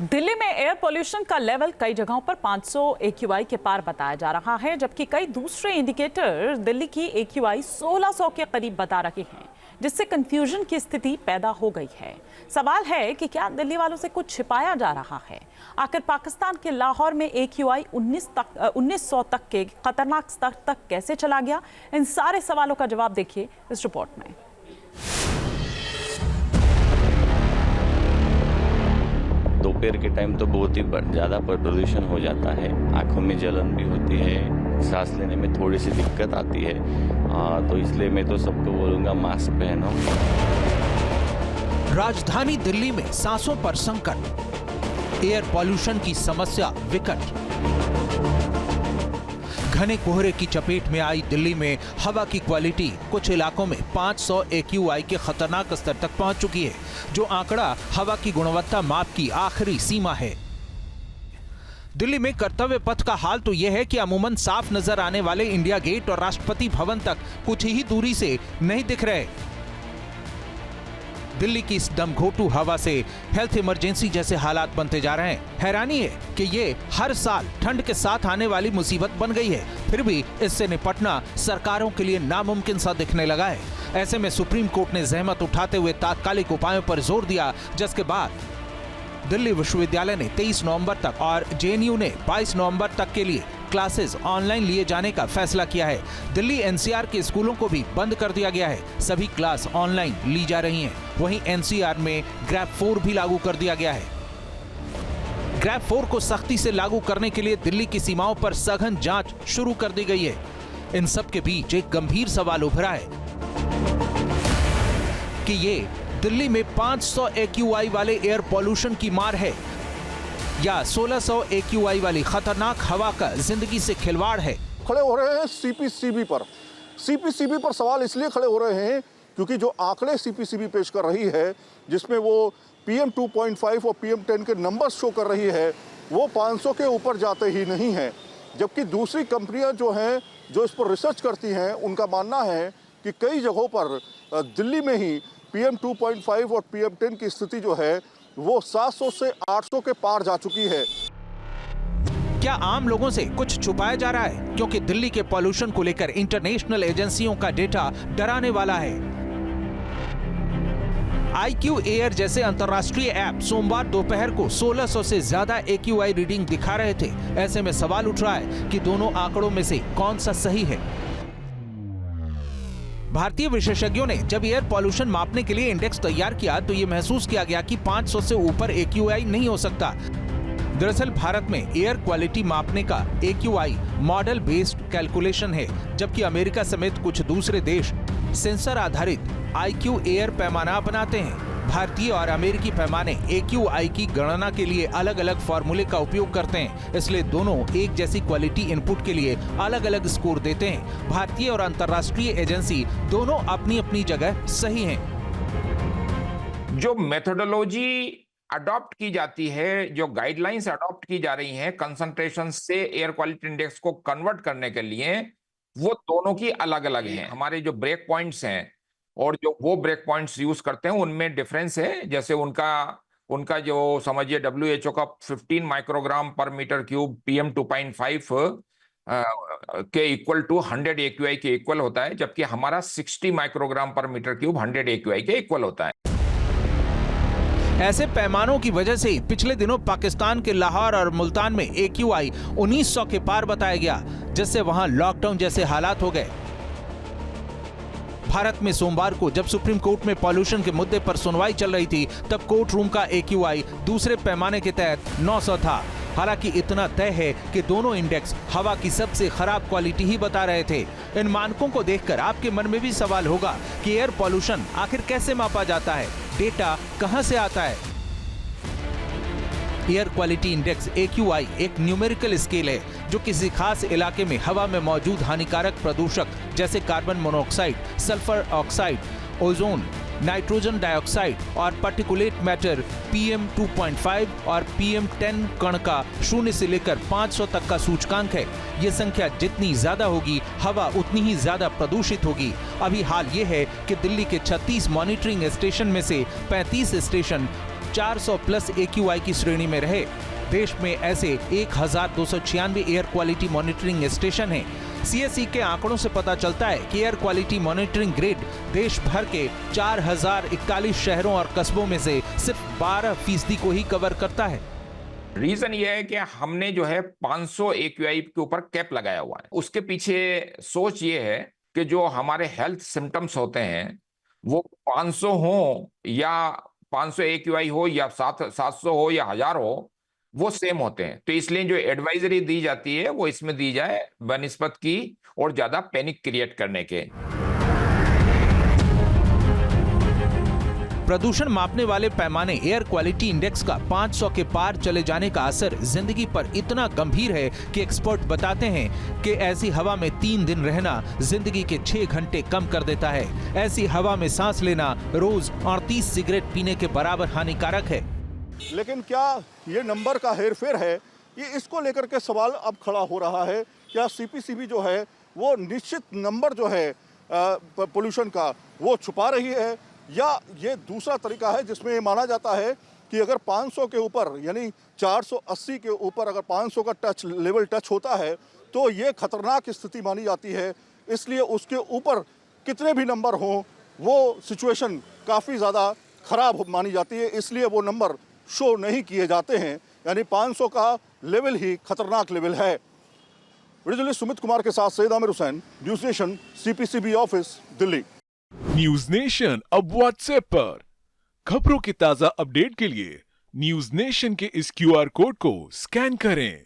दिल्ली में air pollution का level कई जगहों पर 500 AQI के पार बताया जा रहा है, जबकि कई दूसरे इंडिकेटर दिल्ली की AQI 1600 के करीब बता रहे हैं, जिससे कंफ्यूजन की स्थिति पैदा हो गई है। सवाल है कि क्या दिल्ली वालों से कुछ छिपाया जा रहा है? आखिर पाकिस्तान के लाहौर में AQI 1900 तक के खतरनाक स्तर तक कैसे चला गया? इन सारे सवालों का जवाब देखिए इस रिपोर्ट में। दोपहर के टाइम तो बहुत ही ज़्यादा प्रदूषण हो जाता है, आंखों में जलन भी होती है, सांस लेने में थोड़ी सी दिक्कत आती है। तो इसलिए मैं तो सबको बोलूँगा मास्क पहनो। राजधानी दिल्ली में सांसों पर संकट, एयर पॉल्यूशन की समस्या विकट। घने कोहरे की चपेट में आई दिल्ली में हवा की क्वालिटी कुछ इलाकों में 500 AQI के खतरनाक स्तर तक पहुंच चुकी है, जो आंकड़ा हवा की गुणवत्ता माप की आखिरी सीमा है। दिल्ली में कर्तव्य पथ का हाल तो यह है कि अमूमन साफ नजर आने वाले इंडिया गेट और राष्ट्रपति भवन तक कुछ ही दूरी से नहीं दिख रहे। दिल्ली की इस दमघोटू हवा से हेल्थ इमरजेंसी जैसे हालात बनते जा रहे हैं। हैरानी है कि ये हर साल ठंड के साथ आने वाली मुसीबत बन गई है, फिर भी इससे निपटना सरकारों के लिए नामुमकिन सा दिखने लगा है। ऐसे में सुप्रीम कोर्ट ने जहमत उठाते हुए तात्कालिक उपायों पर जोर दिया, जिसके बाद दिल्ली विश्वविद्यालय ने 23 नवंबर तक और JNU ने 22 नवंबर तक के लिए क्लासेस ऑनलाइन लिए जाने का फैसला किया है। दिल्ली NCR के स्कूलों को भी बंद कर दिया गया है, सभी क्लास ऑनलाइन ली जा रही हैं। वहीं NCR में ग्रैप 4 भी लागू कर दिया गया है। ग्रैप 4 को सख्ती से लागू करने के लिए दिल्ली की सीमाओं पर सघन जांच शुरू कर दी गई है। इन सब के बीच एक गंभीर सवाल उभरा है कि ये दिल्ली में 500 AQI वाले एयर पॉल्यूशन की मार है या 1600 AQI वाली खतरनाक हवा का जिंदगी से खिलवाड़ है। खड़े हो रहे हैं CPCB पर सवाल इसलिए खड़े हो रहे हैं क्योंकि जो आंकड़े CPCB पेश कर रही है, जिसमें वो PM 2.5 और PM 10 के नंबर्स शो कर रही है, वो 500 के ऊपर जाते ही नहीं हैं। जबकि दूसरी कंपनियां जो हैं, जो इस पर रिसर्च करती हैं, उनका मानना है कि कई जगहों पर दिल्ली में ही PM 2.5 और PM 10 की स्थिति जो है वो 700 से 800 के पार जा चुकी है। क्या आम लोगों से कुछ छुपाया जा रहा है? क्योंकि दिल्ली के पॉल्यूशन को लेकर इंटरनेशनल एजेंसियों का डेटा डराने वाला है। IQ एयर जैसे अंतर्राष्ट्रीय ऐप सोमवार दोपहर को 1600 से ज्यादा AQI रीडिंग दिखा रहे थे। ऐसे में सवाल उठ रहा है कि दोनों आंकड़ों में से कौन सा सही है। भारतीय विशेषज्ञों ने जब एयर पॉल्यूशन मापने के लिए इंडेक्स तैयार किया तो ये महसूस किया गया कि 500 से ऊपर AQI नहीं हो सकता। दरअसल भारत में एयर क्वालिटी मापने का AQI मॉडल बेस्ड कैलकुलेशन है, जबकि अमेरिका समेत कुछ दूसरे देश सेंसर आधारित IQ एयर पैमाना अपनाते हैं। भारतीय और अमेरिकी पैमाने AQI की गणना के लिए अलग अलग फॉर्मूले का उपयोग करते हैं, इसलिए दोनों एक जैसी क्वालिटी इनपुट के लिए अलग अलग स्कोर देते हैं। भारतीय और अंतर्राष्ट्रीय एजेंसी दोनों अपनी अपनी जगह सही हैं। जो मेथोडोलॉजी अडॉप्ट की जाती है, जो गाइडलाइंस अडॉप्ट की जा रही हैं कंसंट्रेशन से एयर क्वालिटी इंडेक्स को कन्वर्ट करने के लिए, वो दोनों की अलग अलग हैं। हमारे जो ब्रेक पॉइंट्स हैं और जो वो ब्रेक पॉइंट्स यूज करते हैं उनमें डिफरेंस है। जैसे उनका जो समझिए WHO का 15 माइक्रोग्राम पर मीटर क्यूब PM 2.5 के इक्वल टू 100 AQI के इक्वल होता है, जबकि हमारा 60 माइक्रोग्राम पर मीटर क्यूब 100 AQI के इक्वल होता है। ऐसे पैमानों की वजह से पिछले दिनों पाकिस्तान के लाहौर और मुल्तान में AQI 1900 के पार बताया गया, जिससे वहां लॉकडाउन जैसे हालात हो गए। भारत में सोमवार को जब सुप्रीम कोर्ट में पॉल्यूशन के मुद्दे पर सुनवाई चल रही थी, तब कोर्ट रूम का AQI दूसरे पैमाने के तहत 900 था। हालांकि इतना तय है कि दोनों इंडेक्स हवा की सबसे खराब क्वालिटी ही बता रहे थे। इन मानकों को देखकर आपके मन में भी सवाल होगा कि एयर पॉल्यूशन आखिर कैसे मापा जाता है, डेटा कहां से आता है? एयर क्वालिटी इंडेक्स AQI एक न्यूमेरिकल स्केल है जो किसी खास इलाके में हवा में मौजूद हानिकारक प्रदूषक जैसे carbon monoxide, sulphur oxide, ozone, nitrogen dioxide और पार्टिकुलेट मैटर PM 2.5 और PM 10 कण का 0 से लेकर 500 तक का सूचकांक है। ये संख्या जितनी ज्यादा होगी, हवा उतनी ही ज्यादा प्रदूषित होगी। अभी हाल ये है कि दिल्ली के 36 मॉनिटरिंग स्टेशन में से 35 स्टेशन 400 प्लस AQI की श्रेणी में रहे। देश में ऐसे 1296 एयर क्वालिटी मॉनिटरिंग स्टेशन हैं। CSE के आंकड़ों से पता चलता है कि एयर क्वालिटी मॉनिटरिंग ग्रिड देश भर के 4041 शहरों और कस्बों में से सिर्फ 12% को ही कवर करता है। रीजन ये है कि हमने जो है 500 AQI के ऊपर कैप लगाया हुआ है। उसके पीछे सोच ये है कि जो हमारे हेल्थ सिम्टम्स होते हैं वो 500 हो या 500 AQI हो या 700 हो या 1000 हो, वो सेम होते हैं। तो इसलिए जो एडवाइजरी दी जाती है वो इसमें दी जाए बनिस्बत की और ज्यादा पैनिक क्रिएट करने के। प्रदूषण मापने वाले पैमाने एयर क्वालिटी इंडेक्स का 500 के पार चले जाने का असर जिंदगी पर इतना गंभीर है कि एक्सपर्ट बताते हैं कि ऐसी हवा में 3 दिन रहना जिंदगी के 6 घंटे कम कर देता है। ऐसी हवा में सांस लेना रोज 38 सिगरेट पीने के बराबर हानिकारक है। लेकिन क्या ये नंबर का हेरफेर है, ये इसको लेकर के सवाल अब खड़ा हो रहा है। क्या CPCB जो है वो निश्चित नंबर जो है पोल्यूशन का वो छुपा रही है, या ये दूसरा तरीका है जिसमें ये माना जाता है कि अगर 500 के ऊपर यानी 480 के ऊपर अगर 500 का लेवल टच होता है तो ये खतरनाक स्थिति मानी जाती है। इसलिए उसके ऊपर कितने भी नंबर हों वो सिचुएशन काफ़ी ज़्यादा ख़राब मानी जाती है, इसलिए वो नंबर शो नहीं किए जाते हैं। यानी 500 का लेवल ही खतरनाक लेवल है। वीडियो जर्नलिस्ट सुमित कुमार के साथ Syed Aamir Hussain, news nation, CPCB office, Delhi. News nation अब व्हाट्सएप पर खबरों की ताजा अपडेट के लिए न्यूज नेशन के इस QR कोड को स्कैन करें।